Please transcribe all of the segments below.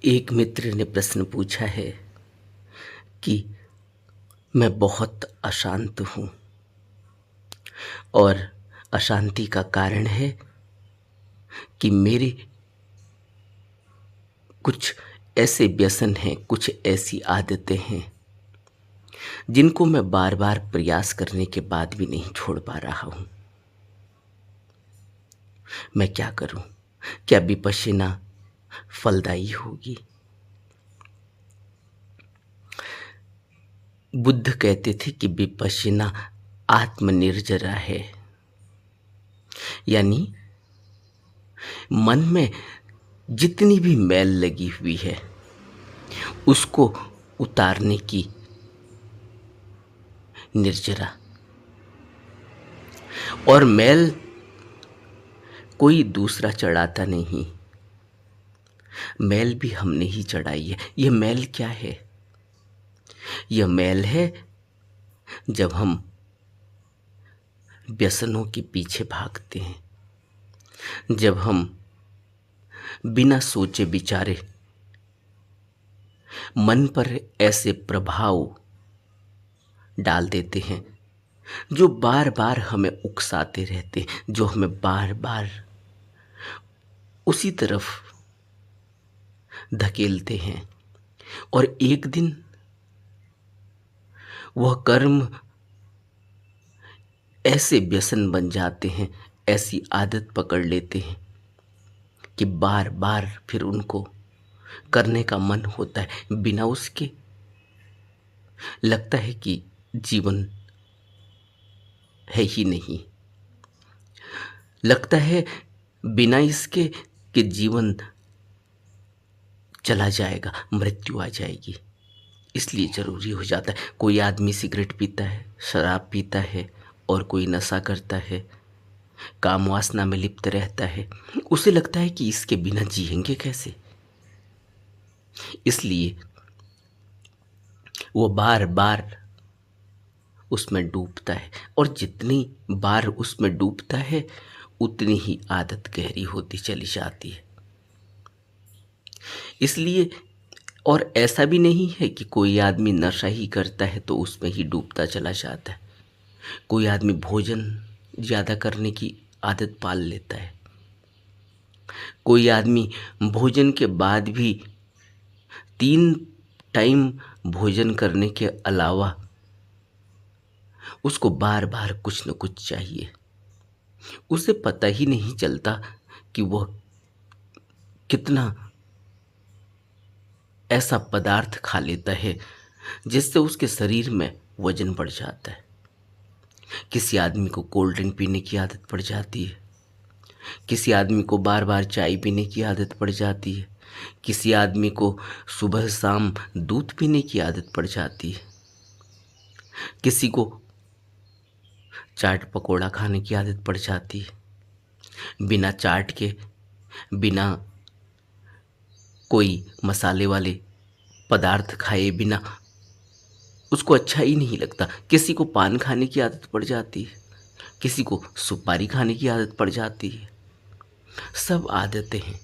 एक मित्र ने प्रश्न पूछा है कि मैं बहुत अशांत हूँ और अशांति का कारण है कि मेरे कुछ ऐसे व्यसन हैं, कुछ ऐसी आदतें हैं जिनको मैं बार बार प्रयास करने के बाद भी नहीं छोड़ पा रहा हूँ। मैं क्या करूँ? क्या विपश्यना फलदायी होगी? बुद्ध कहते थे कि विपश्यना आत्मनिर्जरा है, यानी मन में जितनी भी मैल लगी हुई है उसको उतारने की निर्जरा। और मैल कोई दूसरा चढ़ाता नहीं, मैल भी हमने ही चढ़ाई है। यह मैल क्या है? यह मैल है जब हम व्यसनों के पीछे भागते हैं, जब हम बिना सोचे विचारे मन पर ऐसे प्रभाव डाल देते हैं जो बार बार हमें उकसाते रहते हैं, जो हमें बार बार उसी तरफ धकेलते हैं। और एक दिन वह कर्म ऐसे व्यसन बन जाते हैं, ऐसी आदत पकड़ लेते हैं कि बार बार फिर उनको करने का मन होता है। बिना उसके लगता है कि जीवन है ही नहीं, लगता है बिना इसके कि जीवन चला जाएगा, मृत्यु आ जाएगी। इसलिए ज़रूरी हो जाता है। कोई आदमी सिगरेट पीता है, शराब पीता है और कोई नशा करता है, काम वासना में लिप्त रहता है। उसे लगता है कि इसके बिना जिएंगे कैसे। इसलिए वो बार बार उसमें डूबता है और जितनी बार उसमें डूबता है उतनी ही आदत गहरी होती चली जाती है। इसलिए और ऐसा भी नहीं है कि कोई आदमी नशा ही करता है तो उसमें ही डूबता चला जाता है। कोई आदमी भोजन ज़्यादा करने की आदत पाल लेता है। कोई आदमी भोजन के बाद भी 3 टाइम भोजन करने के अलावा उसको बार बार कुछ न कुछ चाहिए। उसे पता ही नहीं चलता कि वह कितना ऐसा पदार्थ खा लेता है जिससे उसके शरीर में वजन बढ़ जाता है। किसी आदमी को कोल्ड ड्रिंक पीने की आदत पड़ जाती है, किसी आदमी को बार बार चाय पीने की आदत पड़ जाती है, किसी आदमी को सुबह शाम दूध पीने की आदत पड़ जाती है, किसी को चाट पकोड़ा खाने की आदत पड़ जाती है। बिना चाट के, बिना कोई मसाले वाले पदार्थ खाए बिना उसको अच्छा ही नहीं लगता। किसी को पान खाने की आदत पड़ जाती है, किसी को सुपारी खाने की आदत पड़ जाती है। सब आदतें हैं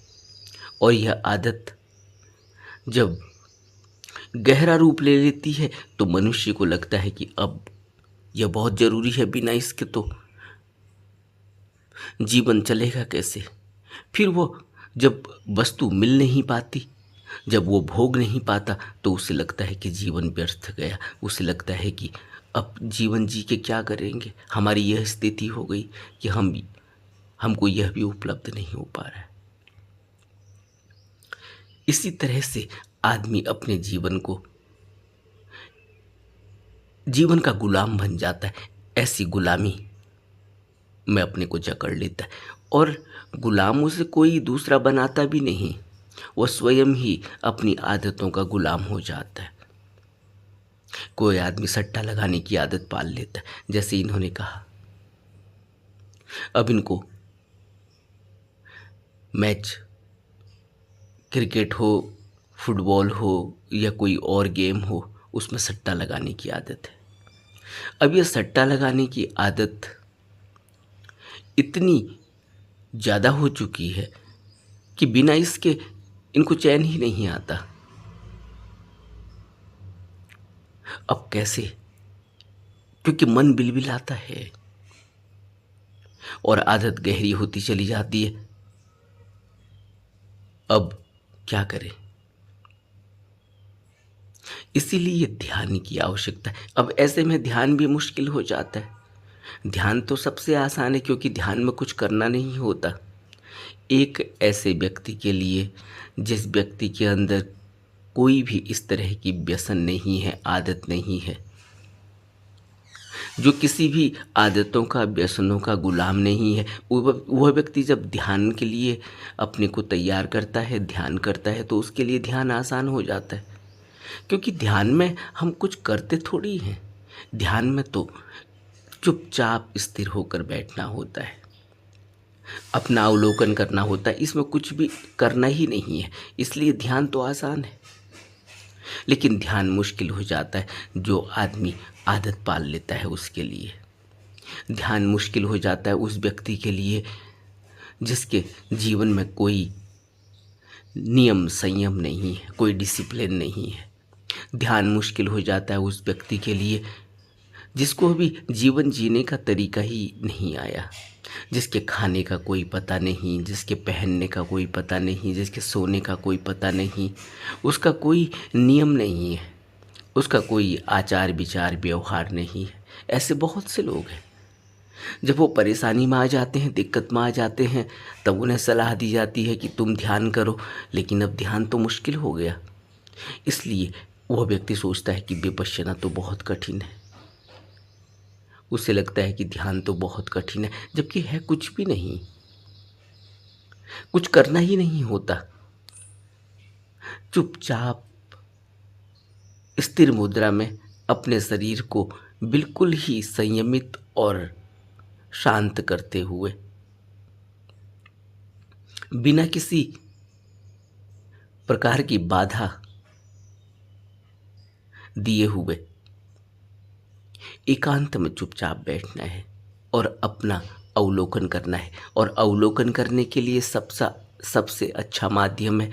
और यह आदत जब गहरा रूप ले लेती है तो मनुष्य को लगता है कि अब यह बहुत ज़रूरी है, बिना इसके तो जीवन चलेगा कैसे। फिर वो जब वस्तु मिल नहीं पाती, जब वो भोग नहीं पाता तो उसे लगता है कि जीवन व्यर्थ गया। उसे लगता है कि अब जीवन जी के क्या करेंगे, हमारी यह स्थिति हो गई कि हमको यह भी उपलब्ध नहीं हो पा रहा है। इसी तरह से आदमी अपने जीवन का गुलाम बन जाता है। ऐसी गुलामी में अपने को जकड़ लेता है और गुलाम उसे कोई दूसरा बनाता भी नहीं, वह स्वयं ही अपनी आदतों का गुलाम हो जाता है। कोई आदमी सट्टा लगाने की आदत पाल लेता है, जैसे इन्होंने कहा। अब इनको मैच, क्रिकेट हो, फुटबॉल हो या कोई और गेम हो, उसमें सट्टा लगाने की आदत है। अब यह सट्टा लगाने की आदत इतनी ज़्यादा हो चुकी है कि बिना इसके इनको चैन ही नहीं आता। अब कैसे? क्योंकि मन बिलबिलाता है और आदत गहरी होती चली जाती है। अब क्या करें? इसीलिए ध्यान की आवश्यकता है। अब ऐसे में ध्यान भी मुश्किल हो जाता है। ध्यान तो सबसे आसान है क्योंकि ध्यान में कुछ करना नहीं होता। एक ऐसे व्यक्ति के लिए जिस व्यक्ति के अंदर कोई भी इस तरह की व्यसन नहीं है, आदत नहीं है, जो किसी भी आदतों का, व्यसनों का गुलाम नहीं है, वह व्यक्ति जब ध्यान के लिए अपने को तैयार करता है, ध्यान करता है, तो उसके लिए ध्यान आसान हो जाता है। क्योंकि ध्यान में हम कुछ करते थोड़ी हैं। ध्यान में तो चुपचाप स्थिर होकर बैठना होता है, अपना अवलोकन करना होता है। इसमें कुछ भी करना ही नहीं है, इसलिए ध्यान तो आसान है। लेकिन ध्यान मुश्किल हो जाता है जो आदमी आदत पाल लेता है उसके लिए। ध्यान मुश्किल हो जाता है उस व्यक्ति के लिए जिसके जीवन में कोई नियम संयम नहीं है, कोई डिसिप्लिन नहीं है। ध्यान मुश्किल हो जाता है उस व्यक्ति के लिए जिसको अभी जीवन जीने का तरीका ही नहीं आया, जिसके खाने का कोई पता नहीं, जिसके पहनने का कोई पता नहीं, जिसके सोने का कोई पता नहीं, उसका कोई नियम नहीं है, उसका कोई आचार विचार व्यवहार नहीं है। ऐसे बहुत से लोग हैं। जब वो परेशानी में आ जाते हैं, दिक्कत में आ जाते हैं, तब उन्हें सलाह दी जाती है कि तुम ध्यान करो, लेकिन अब ध्यान तो मुश्किल हो गया। इसलिए वह व्यक्ति सोचता है कि विपश्यना तो बहुत कठिन है। उसे लगता है कि ध्यान तो बहुत कठिन है, जबकि है कुछ भी नहीं, कुछ करना ही नहीं होता। चुपचाप स्थिर मुद्रा में अपने शरीर को बिल्कुल ही संयमित और शांत करते हुए, बिना किसी प्रकार की बाधा दिए हुए एकांत में चुपचाप बैठना है और अपना अवलोकन करना है। और अवलोकन करने के लिए सबसे अच्छा माध्यम है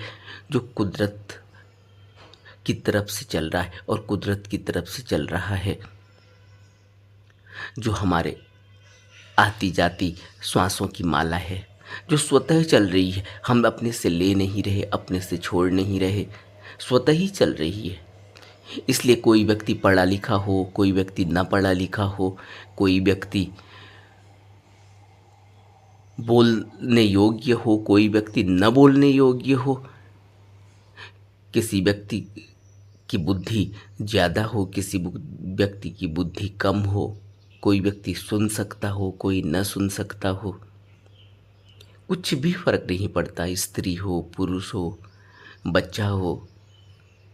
जो कुदरत की तरफ से चल रहा है। और कुदरत की तरफ से चल रहा है जो हमारे आती जाती श्वासों की माला है, जो स्वतः चल रही है। हम अपने से ले नहीं रहे, अपने से छोड़ नहीं रहे, स्वतः ही चल रही है। इसलिए कोई व्यक्ति पढ़ा लिखा हो, कोई व्यक्ति ना पढ़ा लिखा हो, कोई व्यक्ति बोलने योग्य हो, कोई व्यक्ति न बोलने योग्य हो, किसी व्यक्ति की बुद्धि ज़्यादा हो, किसी व्यक्ति की बुद्धि कम हो, कोई व्यक्ति सुन सकता हो, कोई न सुन सकता हो, कुछ भी फर्क नहीं पड़ता। स्त्री हो, पुरुष हो, बच्चा हो,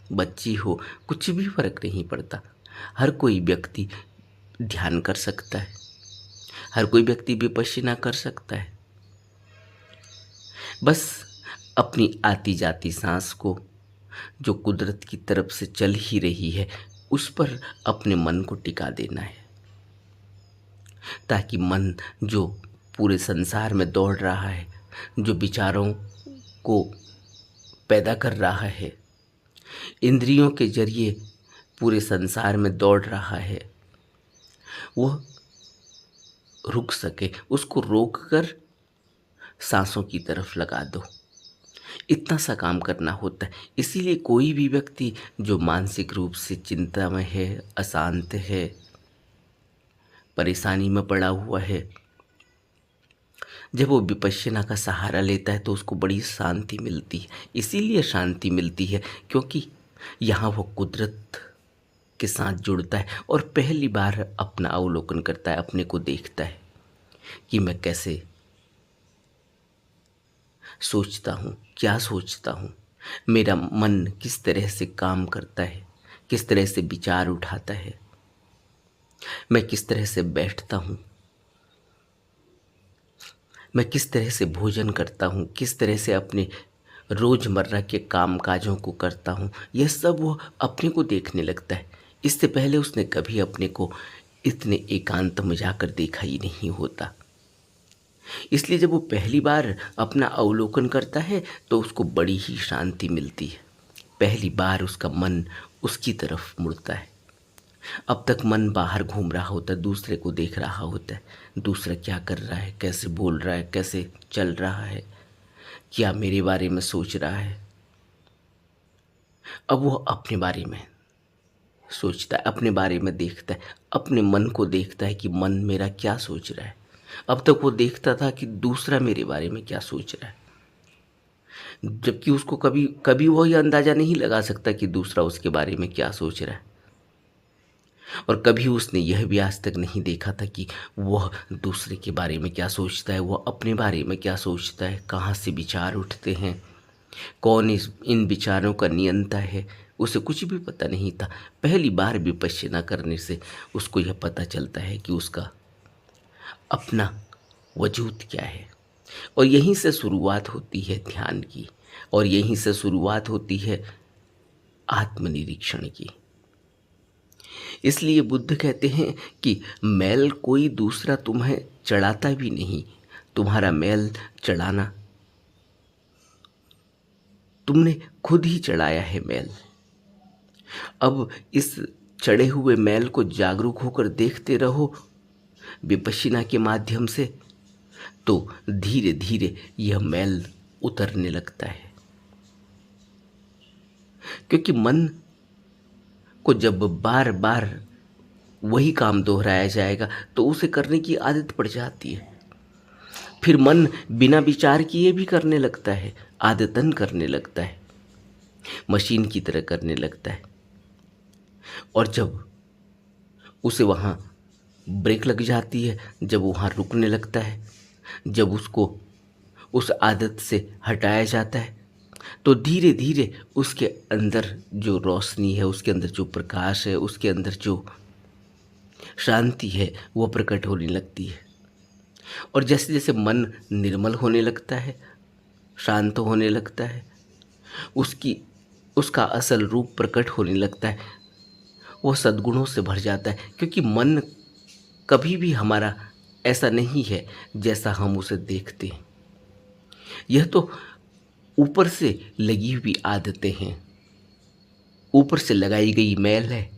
बच्ची हो, कुछ भी फर्क नहीं पड़ता। हर कोई व्यक्ति ध्यान कर सकता है, हर कोई व्यक्ति विपश्यना कर सकता है। बस अपनी आती जाती सांस को, जो कुदरत की तरफ से चल ही रही है, उस पर अपने मन को टिका देना है, ताकि मन जो पूरे संसार में दौड़ रहा है, जो विचारों को पैदा कर रहा है, इंद्रियों के जरिए पूरे संसार में दौड़ रहा है, वह रुक सके। उसको रोककर सांसों की तरफ लगा दो। इतना सा काम करना होता है। इसीलिए कोई भी व्यक्ति जो मानसिक रूप से चिंता में है, अशांत है, परेशानी में पड़ा हुआ है, जब वो विपश्यना का सहारा लेता है तो उसको बड़ी शांति मिलती है। इसीलिए शांति मिलती है क्योंकि यहाँ वो कुदरत के साथ जुड़ता है और पहली बार अपना अवलोकन करता है, अपने को देखता है कि मैं कैसे सोचता हूँ, क्या सोचता हूँ, मेरा मन किस तरह से काम करता है, किस तरह से विचार उठाता है, मैं किस तरह से बैठता हूँ, मैं किस तरह से भोजन करता हूँ, किस तरह से अपने रोज़मर्रा के काम काजों को करता हूँ। यह सब वो अपने को देखने लगता है। इससे पहले उसने कभी अपने को इतने एकांत में जाकर देखा ही नहीं होता। इसलिए जब वो पहली बार अपना अवलोकन करता है तो उसको बड़ी ही शांति मिलती है। पहली बार उसका मन उसकी तरफ मुड़ता है। अब तक मन बाहर घूम रहा होता है, दूसरे को देख रहा होता है, दूसरा क्या कर रहा है, कैसे बोल रहा है, कैसे चल रहा है, क्या मेरे बारे में सोच रहा है। अब वो अपने बारे में सोचता है, अपने बारे में देखता है, अपने मन को देखता है कि मन मेरा क्या सोच रहा है। अब तक वो देखता था कि दूसरा मेरे बारे में क्या सोच रहा है, जबकि उसको कभी कभी वो ये अंदाज़ा नहीं लगा सकता कि दूसरा उसके बारे में क्या सोच रहा है। और कभी उसने यह भी आज तक नहीं देखा था कि वह दूसरे के बारे में क्या सोचता है, वह अपने बारे में क्या सोचता है, कहाँ से विचार उठते हैं, कौन इन विचारों का नियंता है, उसे कुछ भी पता नहीं था। पहली बार विपश्यना करने से उसको यह पता चलता है कि उसका अपना वजूद क्या है। और यहीं से शुरुआत होती है ध्यान की, और यहीं से शुरुआत होती है आत्मनिरीक्षण की। इसलिए बुद्ध कहते हैं कि मैल कोई दूसरा तुम्हें चढ़ाता भी नहीं, तुम्हारा मैल चढ़ाना तुमने खुद ही चढ़ाया है मैल। अब इस चढ़े हुए मैल को जागरूक होकर देखते रहो विपश्यना के माध्यम से, तो धीरे धीरे यह मैल उतरने लगता है। क्योंकि मन को जब बार बार वही काम दोहराया जाएगा तो उसे करने की आदत पड़ जाती है। फिर मन बिना विचार किए भी करने लगता है, आदतन करने लगता है, मशीन की तरह करने लगता है। और जब उसे वहाँ ब्रेक लग जाती है, जब वहाँ रुकने लगता है, जब उसको उस आदत से हटाया जाता है, तो धीरे धीरे उसके अंदर जो रोशनी है, उसके अंदर जो प्रकाश है, उसके अंदर जो शांति है, वो प्रकट होने लगती है। और जैसे जैसे मन निर्मल होने लगता है, शांत होने लगता है, उसका असल रूप प्रकट होने लगता है, वो सद्गुणों से भर जाता है। क्योंकि मन कभी भी हमारा ऐसा नहीं है जैसा हम उसे देखते हैं। यह तो ऊपर से लगी हुई आदतें हैं, ऊपर से लगाई गई मैल है।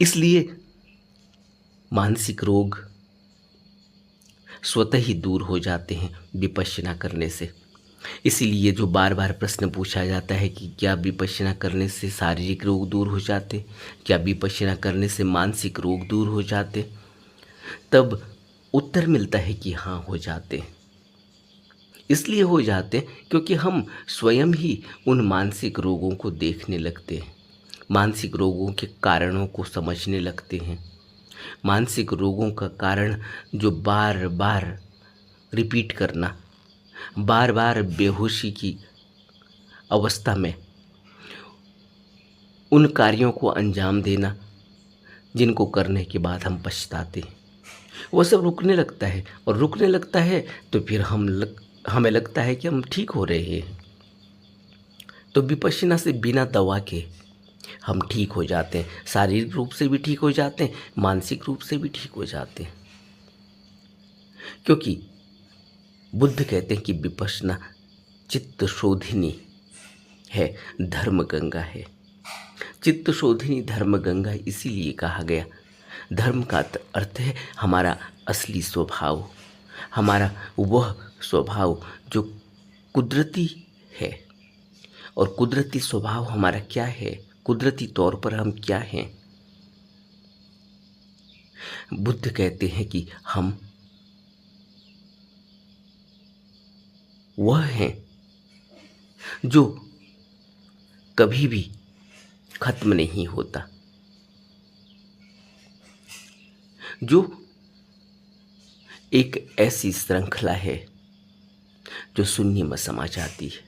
इसलिए मानसिक रोग स्वतः ही दूर हो जाते हैं विपश्यना करने से। इसीलिए जो बार बार प्रश्न पूछा जाता है कि क्या विपश्यना करने से शारीरिक रोग दूर हो जाते, क्या विपश्यना करने से मानसिक रोग दूर हो जाते, तब उत्तर मिलता है कि हाँ, हो जाते। इसलिए हो जाते क्योंकि हम स्वयं ही उन मानसिक रोगों को देखने लगते हैं, मानसिक रोगों के कारणों को समझने लगते हैं। मानसिक रोगों का कारण जो बार बार रिपीट करना, बार बार बेहोशी की अवस्था में उन कार्यों को अंजाम देना जिनको करने के बाद हम पछताते हैं, वो सब रुकने लगता है। और रुकने लगता है तो फिर हमें लगता है कि हम ठीक हो रहे हैं। तो विपश्यना से बिना दवा के हम ठीक हो जाते हैं, शारीरिक रूप से भी ठीक हो जाते हैं, मानसिक रूप से भी ठीक हो जाते हैं। क्योंकि बुद्ध कहते हैं कि विपश्यना चित्त शोधिनी है, धर्म गंगा है। चित्त शोधिनी धर्म गंगा इसीलिए कहा गया। धर्म का अर्थ है हमारा असली स्वभाव, हमारा वह स्वभाव जो कुदरती है। और कुदरती स्वभाव हमारा क्या है, कुदरती तौर पर हम क्या हैं। बुद्ध कहते हैं कि हम वह हैं जो कभी भी खत्म नहीं होता, जो एक ऐसी श्रृंखला है जो शून्य में समा जाती है।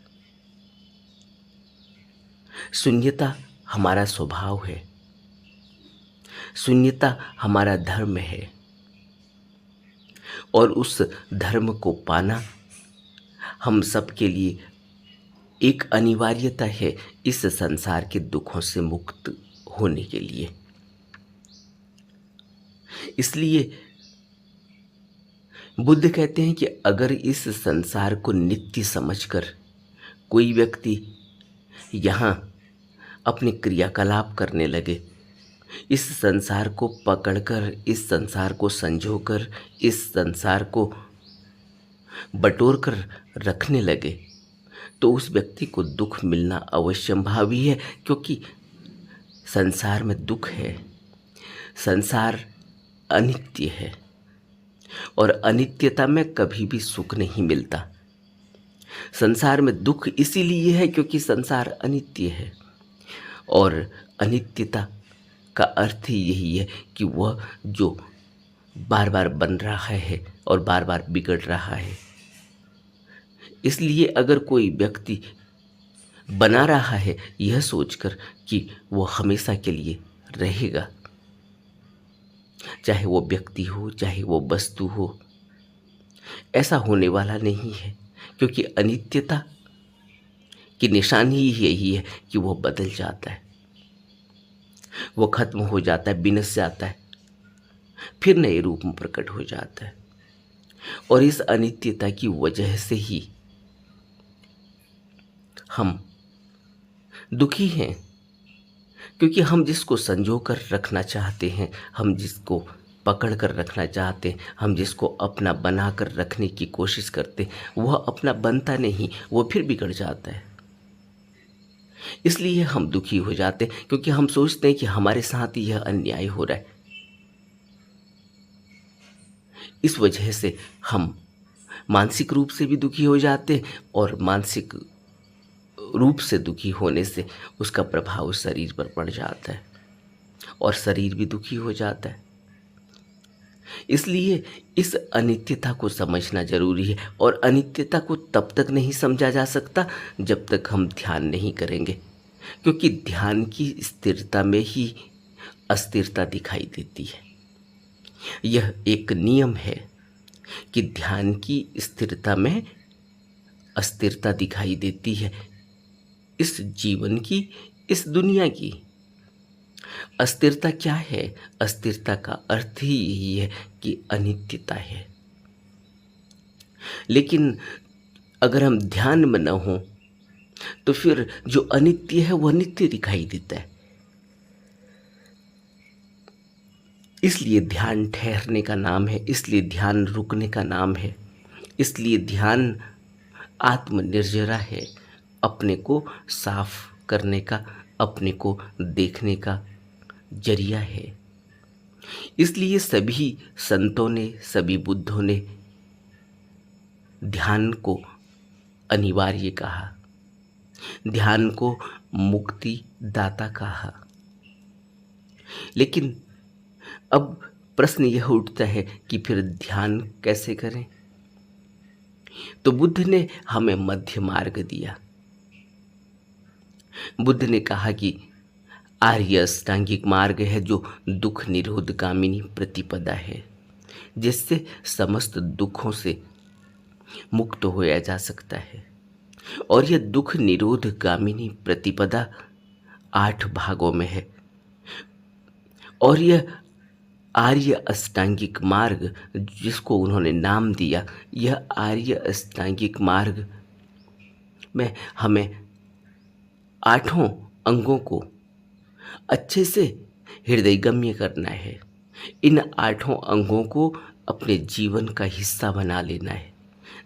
शून्यता हमारा स्वभाव है, शून्यता हमारा धर्म है। और उस धर्म को पाना हम सबके लिए एक अनिवार्यता है इस संसार के दुखों से मुक्त होने के लिए। इसलिए बुद्ध कहते हैं कि अगर इस संसार को नित्य समझकर कोई व्यक्ति यहाँ अपने क्रियाकलाप करने लगे, इस संसार को पकड़कर, इस संसार को संजोकर, इस संसार को बटोर कर रखने लगे, तो उस व्यक्ति को दुख मिलना अवश्यंभावी है, क्योंकि संसार में दुख है। संसार अनित्य है और अनित्यता में कभी भी सुख नहीं मिलता। संसार में दुख इसीलिए है क्योंकि संसार अनित्य है, और अनित्यता का अर्थ ही यही है कि वह जो बार बार बन रहा है और बार बार बिगड़ रहा है। इसलिए अगर कोई व्यक्ति बना रहा है यह सोचकर कि वो हमेशा के लिए रहेगा, चाहे वो व्यक्ति हो, चाहे वो वस्तु हो, ऐसा होने वाला नहीं है, क्योंकि अनित्यता की निशानी ही यही है कि वो बदल जाता है, वो खत्म हो जाता है, विनश जाता है, फिर नए रूप में प्रकट हो जाता है। और इस अनित्यता की वजह से ही हम दुखी हैं, क्योंकि हम जिसको संजो कर रखना चाहते हैं, हम जिसको पकड़ कर रखना चाहते हैं, हम जिसको अपना बना कर रखने की कोशिश करते हैं, वह अपना बनता नहीं, वो फिर बिगड़ जाता है। इसलिए हम दुखी हो जाते हैं, क्योंकि हम सोचते हैं कि हमारे साथ यह अन्याय हो रहा है। इस वजह से हम मानसिक रूप से भी दुखी हो जाते हैं, और मानसिक रूप से दुखी होने से उसका प्रभाव शरीर पर पड़ जाता है और शरीर भी दुखी हो जाता है। इसलिए इस अनित्यता को समझना जरूरी है, और अनित्यता को तब तक नहीं समझा जा सकता जब तक हम ध्यान नहीं करेंगे, क्योंकि ध्यान की स्थिरता में ही अस्थिरता दिखाई देती है। यह एक नियम है कि ध्यान की स्थिरता में अस्थिरता दिखाई देती है। इस जीवन की, इस दुनिया की अस्थिरता क्या है? अस्थिरता का अर्थ ही यही है कि अनित्यता है। लेकिन अगर हम ध्यान में न हो तो फिर जो अनित्य है वह नित्य दिखाई देता है। इसलिए ध्यान ठहरने का नाम है, इसलिए ध्यान रुकने का नाम है, इसलिए ध्यान आत्मनिर्जरा है, अपने को साफ करने का, अपने को देखने का जरिया है। इसलिए सभी संतों ने, सभी बुद्धों ने ध्यान को अनिवार्य कहा, ध्यान को मुक्ति दाता कहा। लेकिन अब प्रश्न यह उठता है कि फिर ध्यान कैसे करें? तो बुद्ध ने हमें मध्य मार्ग दिया। बुद्ध ने कहा कि आर्य अष्टांगिक मार्ग है जो दुख निरोध गामिनी प्रतिपदा है, जिससे समस्त दुखों से मुक्त होया जा सकता है। और यह दुख निरोध गामिनी प्रतिपदा 8 भागों में है, और यह आर्य अष्टांगिक मार्ग जिसको उन्होंने नाम दिया, यह आर्य अष्टांगिक मार्ग में हमें 8 अंगों को अच्छे से हृदयगम्य करना है। इन 8 अंगों को अपने जीवन का हिस्सा बना लेना है,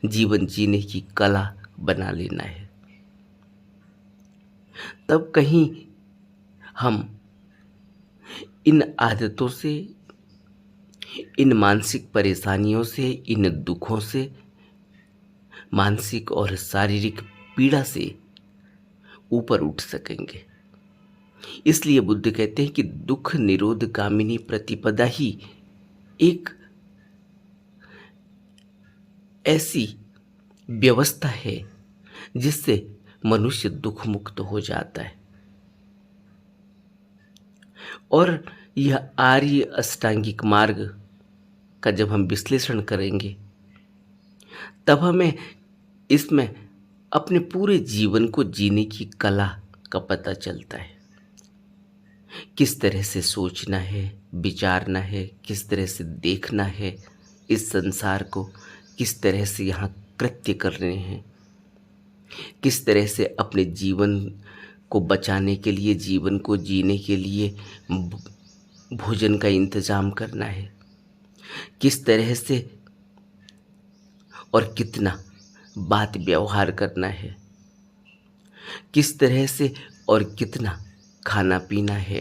जीवन जीने की कला बना लेना है। तब कहीं हम इन आदतों से, इन मानसिक परेशानियों से, इन दुखों से, मानसिक और शारीरिक पीड़ा से ऊपर उठ सकेंगे। इसलिए बुद्ध कहते हैं कि दुख निरोध गामिनी प्रतिपदा ही एक ऐसी व्यवस्था है जिससे मनुष्य दुख मुक्त हो जाता है। और यह आर्य अष्टांगिक मार्ग का जब हम विश्लेषण करेंगे तब हमें इसमें अपने पूरे जीवन को जीने की कला का पता चलता है। किस तरह से सोचना है, विचारना है, किस तरह से देखना है, इस संसार को किस तरह से यहाँ कृत्य कर रहे हैं, किस तरह से अपने जीवन को बचाने के लिए, जीवन को जीने के लिए भोजन का इंतजाम करना है, किस तरह से और कितना बात व्यवहार करना है, किस तरह से और कितना खाना पीना है,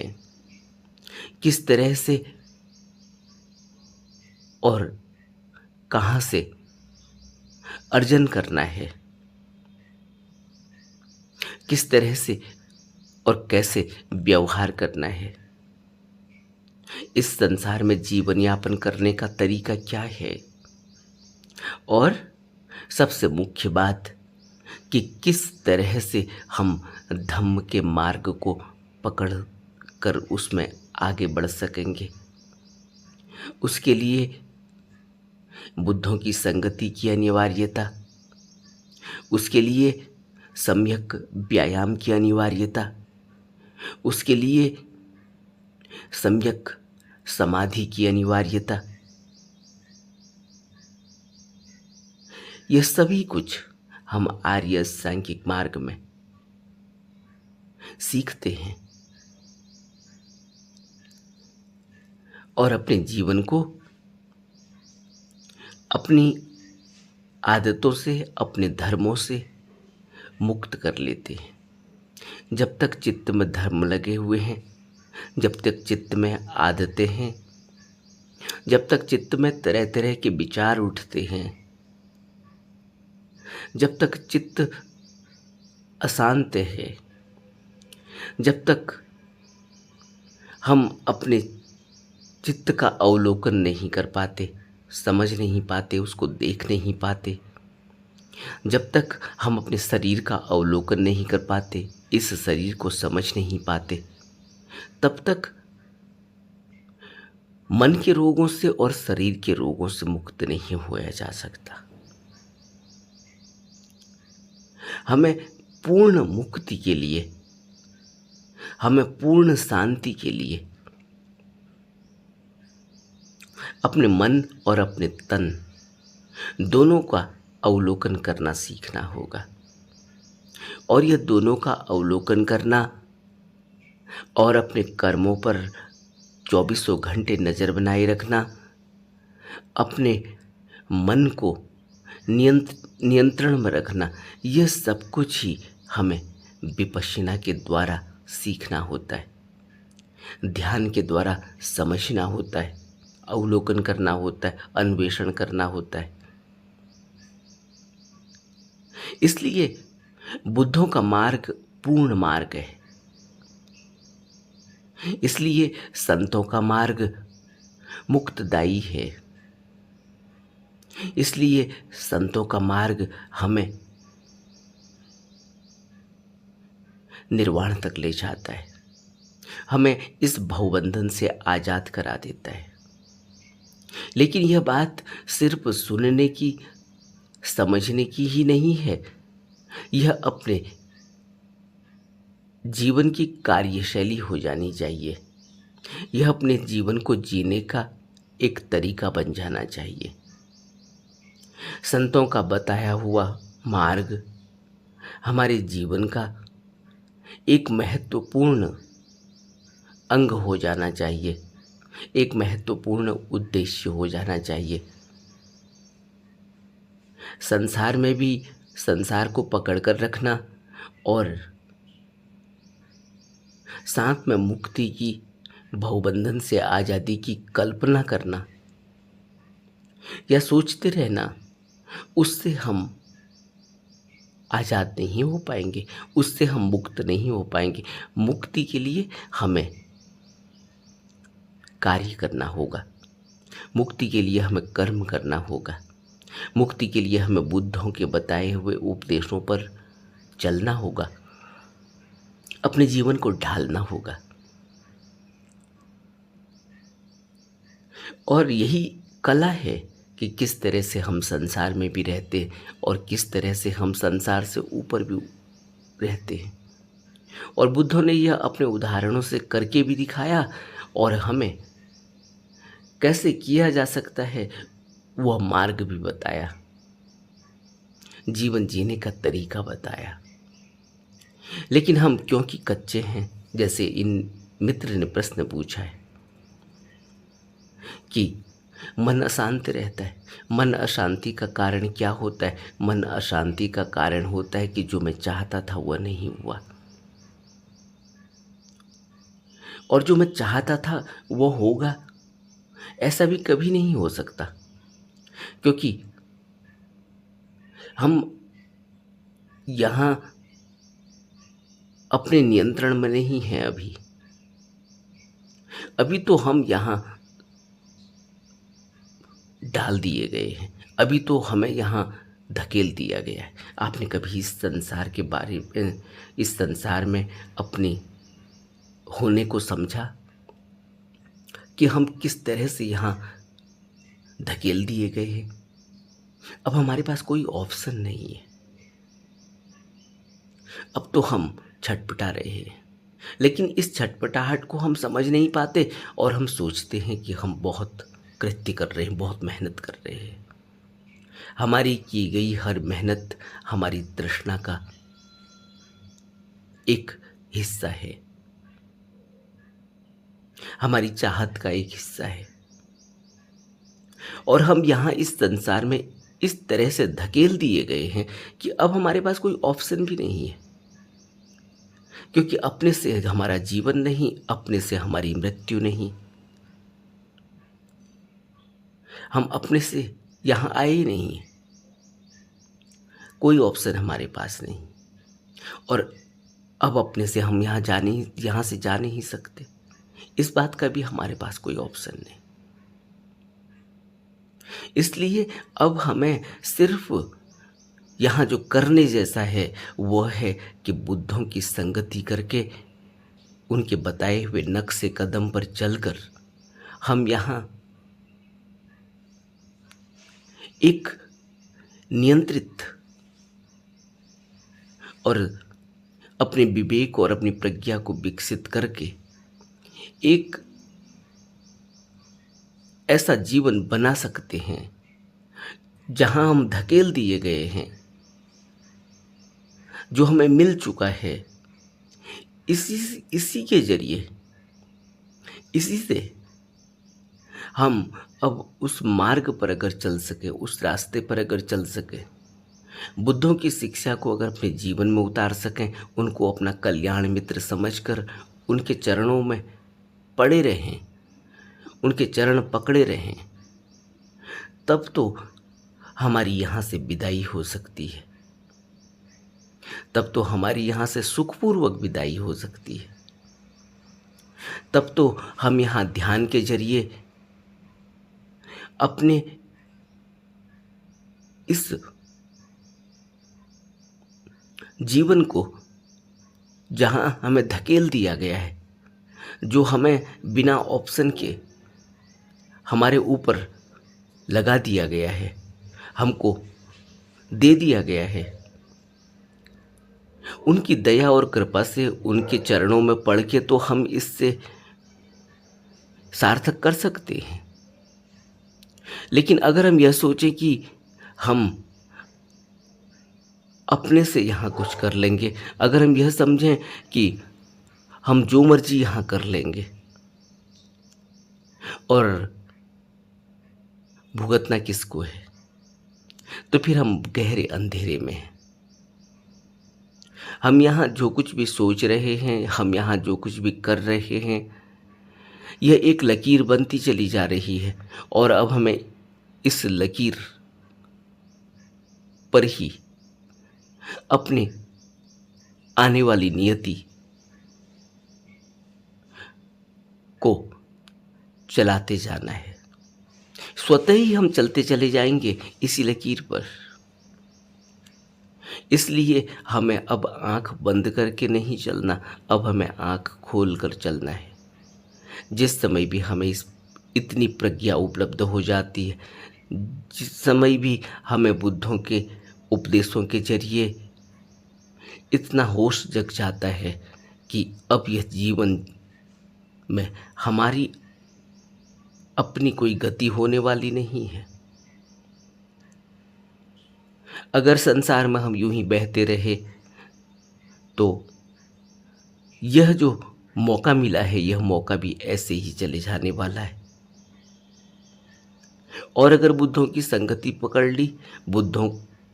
किस तरह से और कहाँ से अर्जन करना है, किस तरह से और कैसे व्यवहार करना है, इस संसार में जीवन यापन करने का तरीका क्या है, और सबसे मुख्य बात कि किस तरह से हम धम्म के मार्ग को पकड़ कर उसमें आगे बढ़ सकेंगे। उसके लिए बुद्धों की संगति की अनिवार्यता, उसके लिए सम्यक व्यायाम की अनिवार्यता, उसके लिए सम्यक समाधि की अनिवार्यता, यह सभी कुछ हम आर्य सांख्यिक मार्ग में सीखते हैं और अपने जीवन को अपनी आदतों से, अपने धर्मों से मुक्त कर लेते हैं। जब तक चित्त में धर्म लगे हुए हैं, जब तक चित्त में आदतें हैं, जब तक चित्त में तरह तरह के विचार उठते हैं, जब तक चित्त अशांत है, जब तक हम अपने चित्त का अवलोकन नहीं कर पाते, समझ नहीं पाते, उसको देख नहीं पाते, जब तक हम अपने शरीर का अवलोकन नहीं कर पाते, इस शरीर को समझ नहीं पाते, तब तक मन के रोगों से और शरीर के रोगों से मुक्त नहीं होया जा सकता। हमें पूर्ण मुक्ति के लिए, हमें पूर्ण शांति के लिए अपने मन और अपने तन दोनों का अवलोकन करना सीखना होगा। और यह दोनों का अवलोकन करना और अपने कर्मों पर चौबीसों घंटे नज़र बनाए रखना, अपने मन को नियंत्रण में रखना, यह सब कुछ ही हमें विपश्यना के द्वारा सीखना होता है, ध्यान के द्वारा समझना होता है, अवलोकन करना होता है, अन्वेषण करना होता है। इसलिए बुद्धों का मार्ग पूर्ण मार्ग है। इसलिए संतों का मार्ग मुक्तदायी है। इसलिए संतों का मार्ग हमें निर्वाण तक ले जाता है, हमें इस भवबंधन से आजाद करा देता है। लेकिन यह बात सिर्फ सुनने की, समझने की ही नहीं है, यह अपने जीवन की कार्यशैली हो जानी चाहिए। यह अपने जीवन को जीने का एक तरीका बन जाना चाहिए। संतों का बताया हुआ मार्ग हमारे जीवन का एक महत्वपूर्ण अंग हो जाना चाहिए, एक महत्वपूर्ण उद्देश्य हो जाना चाहिए। संसार में भी संसार को पकड़कर रखना और साथ में मुक्ति की, भवबंधन से आज़ादी की कल्पना करना या सोचते रहना, उससे हम आज़ाद नहीं हो पाएंगे, उससे हम मुक्त नहीं हो पाएंगे। मुक्ति के लिए हमें कार्य करना होगा, मुक्ति के लिए हमें कर्म करना होगा, मुक्ति के लिए हमें बुद्धों के बताए हुए उपदेशों पर चलना होगा, अपने जीवन को ढालना होगा। और यही कला है कि किस तरह से हम संसार में भी रहते हैं और किस तरह से हम संसार से ऊपर भी रहते हैं। और बुद्धों ने यह अपने उदाहरणों से करके भी दिखाया और हमें कैसे किया जा सकता है वह मार्ग भी बताया, जीवन जीने का तरीका बताया। लेकिन हम क्योंकि कच्चे हैं, जैसे इन मित्र ने प्रश्न पूछा है कि मन अशांत रहता है, मन अशांति का कारण क्या होता है? मन अशांति का कारण होता है कि जो मैं चाहता था वह नहीं हुआ, और जो मैं चाहता था वो होगा, ऐसा भी कभी नहीं हो सकता, क्योंकि हम यहाँ अपने नियंत्रण में नहीं हैं। अभी तो हम यहाँ डाल दिए गए हैं, अभी तो हमें यहाँ धकेल दिया गया है। आपने कभी इस संसार के बारे में, इस संसार में अपने होने को समझा कि हम किस तरह से यहाँ धकेल दिए गए हैं? अब हमारे पास कोई ऑप्शन नहीं है, अब तो हम छटपटा रहे हैं। लेकिन इस छटपटाहट को हम समझ नहीं पाते, और हम सोचते हैं कि हम बहुत कृत्य कर रहे हैं, बहुत मेहनत कर रहे हैं। हमारी की गई हर मेहनत हमारी तृष्णा का एक हिस्सा है, हमारी चाहत का एक हिस्सा है, और हम यहाँ इस संसार में इस तरह से धकेल दिए गए हैं कि अब हमारे पास कोई ऑप्शन भी नहीं है। क्योंकि अपने से हमारा जीवन नहीं, अपने से हमारी मृत्यु नहीं, हम अपने से यहाँ आए ही नहीं हैं, कोई ऑप्शन हमारे पास नहीं। और अब अपने से हम यहाँ से जा नहीं सकते, इस बात का भी हमारे पास कोई ऑप्शन नहीं। इसलिए अब हमें सिर्फ यहाँ जो करने जैसा है वह है कि बुद्धों की संगति करके, उनके बताए हुए नक्शे कदम पर चलकर हम यहाँ एक नियंत्रित और अपने विवेक और अपनी प्रज्ञा को विकसित करके एक ऐसा जीवन बना सकते हैं जहां हम धकेल दिए गए हैं, जो हमें मिल चुका है। इसी के जरिए, इसी से हम अब उस मार्ग पर अगर चल सके, उस रास्ते पर अगर चल सके, बुद्धों की शिक्षा को अगर अपने जीवन में उतार सकें, उनको अपना कल्याण मित्र समझकर उनके चरणों में पड़े रहें, उनके चरण पकड़े रहें, तब तो हमारी यहाँ से विदाई हो सकती है, तब तो हमारी यहाँ से सुखपूर्वक विदाई हो सकती है। तब तो हम यहाँ ध्यान के जरिए अपने इस जीवन को, जहां हमें धकेल दिया गया है, जो हमें बिना ऑप्शन के हमारे ऊपर लगा दिया गया है, हमको दे दिया गया है, उनकी दया और कृपा से उनके चरणों में पड़ के तो हम इससे सार्थक कर सकते हैं। लेकिन अगर हम यह सोचें कि हम अपने से यहाँ कुछ कर लेंगे, अगर हम यह समझें कि हम जो मर्जी यहाँ कर लेंगे और भुगतना किसको है, तो फिर हम गहरे अंधेरे में हैं। हम यहाँ जो कुछ भी सोच रहे हैं, हम यहाँ जो कुछ भी कर रहे हैं, यह एक लकीर बनती चली जा रही है, और अब हमें इस लकीर पर ही अपनी आने वाली नियति को चलाते जाना है। स्वतः ही हम चलते चले जाएंगे इसी लकीर पर। इसलिए हमें अब आंख बंद करके नहीं चलना, अब हमें आंख खोल कर चलना है। जिस समय भी हमें इतनी प्रज्ञा उपलब्ध हो जाती है, जिस समय भी हमें बुद्धों के उपदेशों के जरिए इतना होश जग जाता है कि अब यह जीवन में हमारी अपनी कोई गति होने वाली नहीं है, अगर संसार में हम यूं ही बहते रहे तो यह जो मौका मिला है, यह मौका भी ऐसे ही चले जाने वाला है। और अगर बुद्धों की संगति पकड़ ली, बुद्धों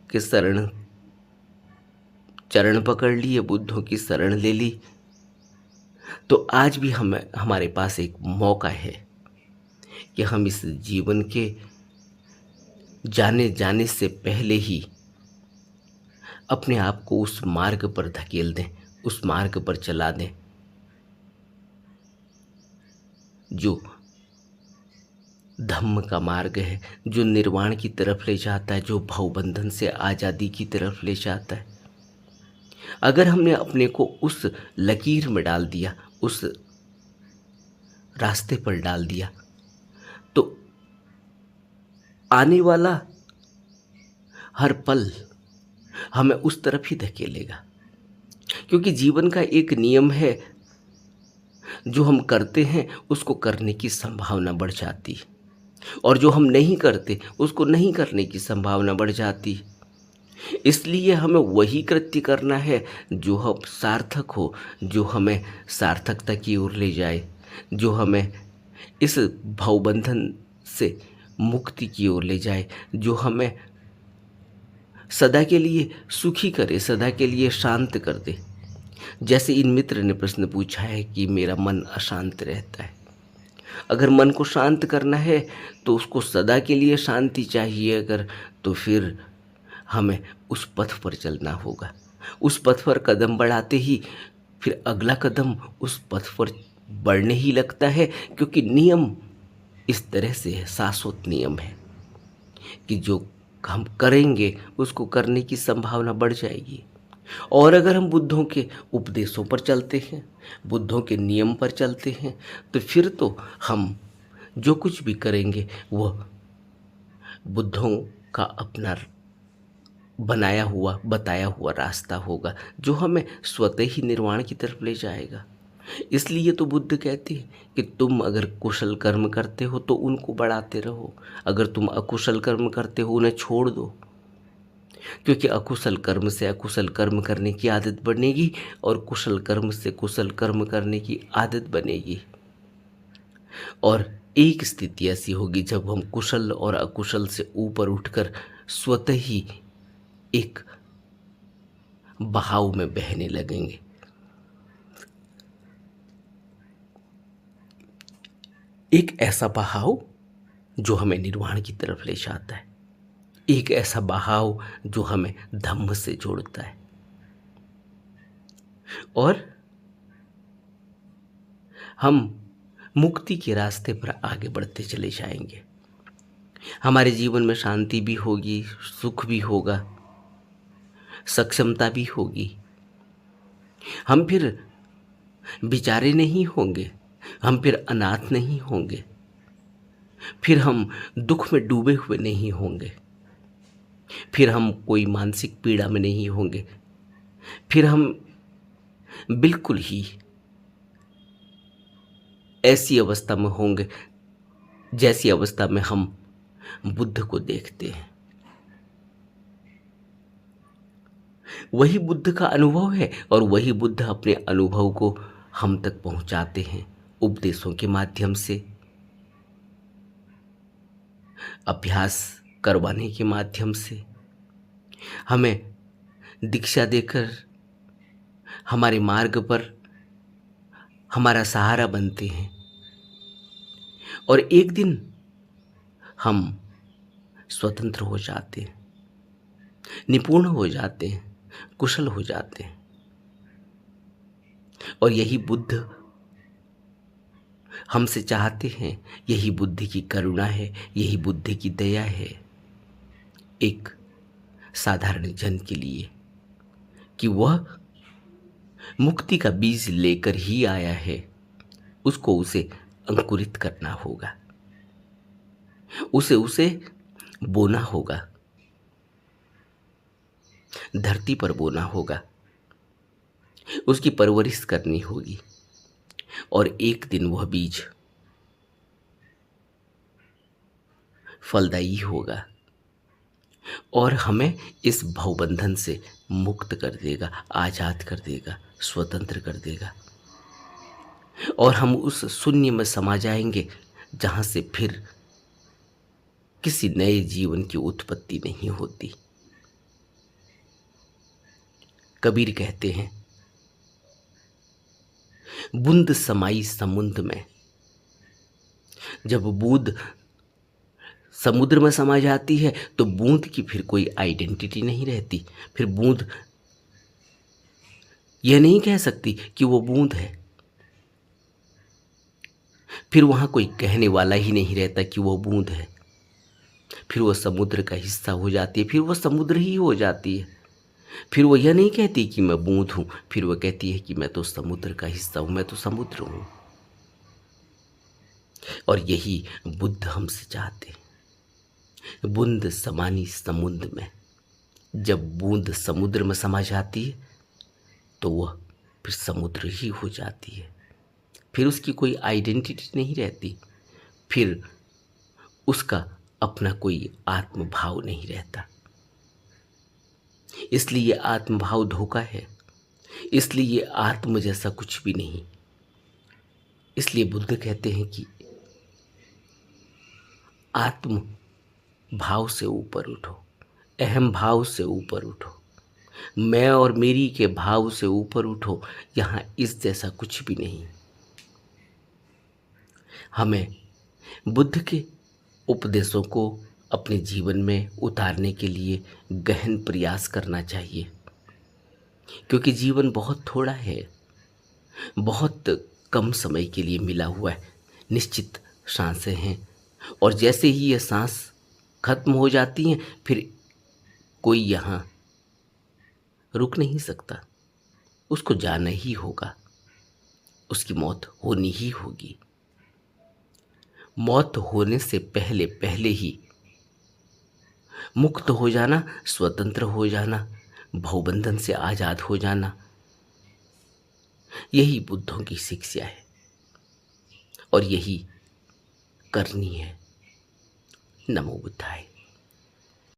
के शरण चरण पकड़ लिए, बुद्धों की शरण ले ली, तो आज भी हमारे पास एक मौका है कि हम इस जीवन के जाने जाने से पहले ही अपने आप को उस मार्ग पर धकेल दें, उस मार्ग पर चला दें जो धम्म का मार्ग है, जो निर्वाण की तरफ ले जाता है, जो भवबंधन से आज़ादी की तरफ ले जाता है। अगर हमने अपने को उस लकीर में डाल दिया, उस रास्ते पर डाल दिया, तो आने वाला हर पल हमें उस तरफ ही धकेलेगा। क्योंकि जीवन का एक नियम है, जो हम करते हैं उसको करने की संभावना बढ़ जाती है, और जो हम नहीं करते उसको नहीं करने की संभावना बढ़ जाती है। इसलिए हमें वही कृत्य करना है जो हम सार्थक हो, जो हमें सार्थकता की ओर ले जाए, जो हमें इस भवबंधन से मुक्ति की ओर ले जाए, जो हमें सदा के लिए सुखी करे, सदा के लिए शांत कर दे। जैसे इन मित्र ने प्रश्न पूछा है कि मेरा मन अशांत रहता है। अगर मन को शांत करना है तो उसको सदा के लिए शांति चाहिए, अगर तो फिर हमें उस पथ पर चलना होगा। उस पथ पर कदम बढ़ाते ही फिर अगला कदम उस पथ पर बढ़ने ही लगता है, क्योंकि नियम इस तरह से है, शाश्वत नियम है कि जो हम करेंगे उसको करने की संभावना बढ़ जाएगी। और अगर हम बुद्धों के उपदेशों पर चलते हैं, बुद्धों के नियम पर चलते हैं, तो फिर तो हम जो कुछ भी करेंगे वह बुद्धों का अपना बनाया हुआ, बताया हुआ रास्ता होगा, जो हमें स्वतः ही निर्वाण की तरफ ले जाएगा। इसलिए तो बुद्ध कहते हैं कि तुम अगर कुशल कर्म करते हो तो उनको बढ़ाते रहो, अगर तुम अकुशल कर्म करते हो उन्हें छोड़ दो। क्योंकि अकुशल कर्म से अकुशल कर्म करने की आदत बनेगी, और कुशल कर्म से कुशल कर्म करने की आदत बनेगी। और एक स्थिति ऐसी होगी जब हम कुशल और अकुशल से ऊपर उठकर स्वतः ही एक बहाव में बहने लगेंगे। एक ऐसा बहाव जो हमें निर्वाण की तरफ ले जाता है, एक ऐसा बहाव जो हमें धम्म से जोड़ता है, और हम मुक्ति के रास्ते पर आगे बढ़ते चले जाएंगे। हमारे जीवन में शांति भी होगी, सुख भी होगा, सक्षमता भी होगी। हम फिर बेचारे नहीं होंगे, हम फिर अनाथ नहीं होंगे, फिर हम दुख में डूबे हुए नहीं होंगे, फिर हम कोई मानसिक पीड़ा में नहीं होंगे, फिर हम बिल्कुल ही ऐसी अवस्था में होंगे जैसी अवस्था में हम बुद्ध को देखते हैं। वही बुद्ध का अनुभव है, और वही बुद्ध अपने अनुभव को हम तक पहुंचाते हैं उपदेशों के माध्यम से, अभ्यास करवाने के माध्यम से, हमें दीक्षा देकर हमारे मार्ग पर हमारा सहारा बनते हैं। और एक दिन हम स्वतंत्र हो जाते हैं, निपुण हो जाते हैं, कुशल हो जाते हैं। और यही बुद्ध हमसे चाहते हैं, यही बुद्ध की करुणा है, यही बुद्ध की दया है एक साधारण जन के लिए, कि वह मुक्ति का बीज लेकर ही आया है, उसको उसे अंकुरित करना होगा, उसे बोना होगा, धरती पर बोना होगा, उसकी परवरिश करनी होगी, और एक दिन वह बीज फलदायी होगा। और हमें इस भवबंधन से मुक्त कर देगा, आज़ाद कर देगा, स्वतंत्र कर देगा। और हम उस शून्य में समा जाएंगे जहाँ से फिर किसी नए जीवन की उत्पत्ति नहीं होती। कबीर कहते हैं, बूंद समाई समुद्र में। जब बूंद समुद्र में समा जाती है तो बूंद की फिर कोई आइडेंटिटी नहीं रहती। फिर बूंद यह नहीं कह सकती कि वो बूंद है। फिर वहाँ कोई कहने वाला ही नहीं रहता कि वो बूंद है। फिर वो समुद्र का हिस्सा हो जाती है, फिर वो समुद्र ही हो जाती है। फिर वो यह नहीं कहती कि मैं बूंद हूँ, फिर वो कहती है कि मैं तो समुद्र का हिस्सा हूँ, मैं तो समुद्र हूँ। और यही बुद्ध हमसे चाहते हैं। बूंद समानी समुद्र में। जब बूंद समुद्र में समा जाती है तो वह फिर समुद्र ही हो जाती है। फिर उसकी कोई आइडेंटिटी नहीं रहती। फिर उसका अपना कोई आत्मभाव नहीं रहता। इसलिए आत्मभाव धोखा है। इसलिए आत्म जैसा कुछ भी नहीं। इसलिए बुद्ध कहते हैं कि आत्म भाव से ऊपर उठो, अहम भाव से ऊपर उठो, मैं और मेरी के भाव से ऊपर उठो। यहाँ इस जैसा कुछ भी नहीं। हमें बुद्ध के उपदेशों को अपने जीवन में उतारने के लिए गहन प्रयास करना चाहिए, क्योंकि जीवन बहुत थोड़ा है, बहुत कम समय के लिए मिला हुआ है। निश्चित सांसें हैं और जैसे ही ये सांस खत्म हो जाती हैं फिर कोई यहाँ रुक नहीं सकता। उसको जाना ही होगा, उसकी मौत होनी ही होगी। मौत होने से पहले पहले ही मुक्त हो जाना, स्वतंत्र हो जाना, भवबंधन से आज़ाद हो जाना, यही बुद्धों की शिक्षा है और यही करनी है। नमो बुद्धाय।